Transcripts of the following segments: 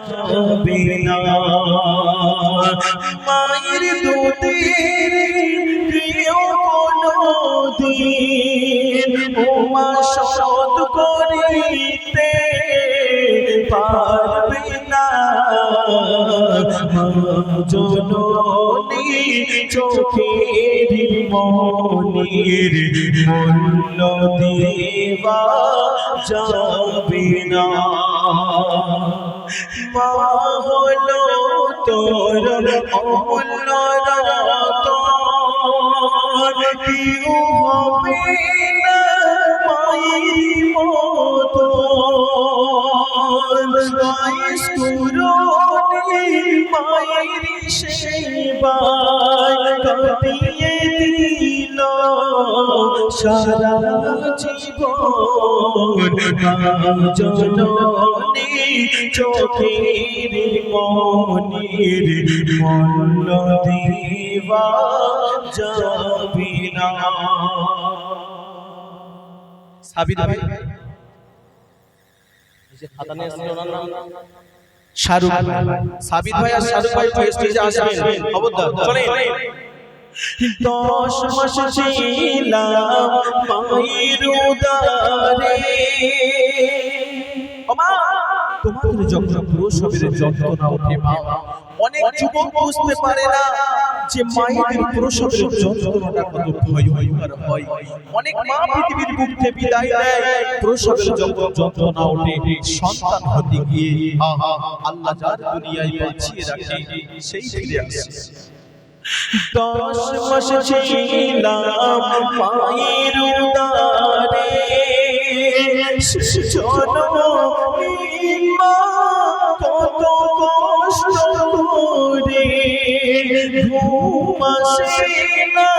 যাবে না। মায়ের দুধের প্রিয় কোনদিন ও মা শোধ করিতে পারবে না। জননী চোখের মনির মূল্য দেওয়া যাবে না। মা হলো তোর অমূল্য রতন, কেউ হবে না মায়ের মতো। মায়ের সেবায় কাটিয়ে দিল সারা জীবন। জননী চোখের মনির মূল্য দেওয়া যাবে না। সাবির ভাই শাহরুখ ভাই, সাবির ভাই আর শাহরুখ ভাই স্টেজে আসবেন, খবরদার চলেন। 10 মাস ছিলাম মায়ের উদারে, ওমা তোমাদের যখন প্রসবের যন্ত্রণা ওঠে মা, অনেক যুবক বুঝতে পারে না যে মায়ের প্রসবের যন্ত্রণাটা কত ভয়ঙ্কর হয়। অনেক মা পৃথিবীর বুক থেকে বিদায় নেয়, প্রসবের যখন যন্ত্রণা ওঠে সন্তান হতে গিয়ে আল্লাহ যার দুনিয়ায় বাঁচিয়ে রাখে সেই ফিরে আসে। 10 মাস ছিলাম মায়ের উদারে, জননী মা কত কষ্ট করে, ঘুম আসে না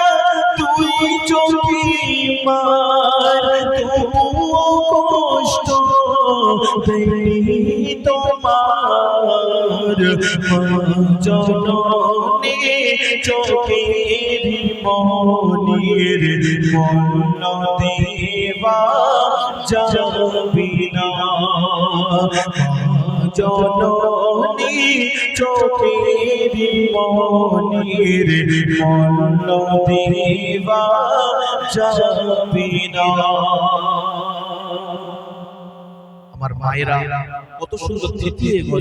তুই চোখে মার, তবুও কষ্ট দেয়নি তোমার। জননী চোখের মনির মূল্য দেওয়া যাবে না। জননী চোখের মনির মূল্য দেওয়া যাবে না। আমার মায়েরা কত সুন্দর থিতিয়ে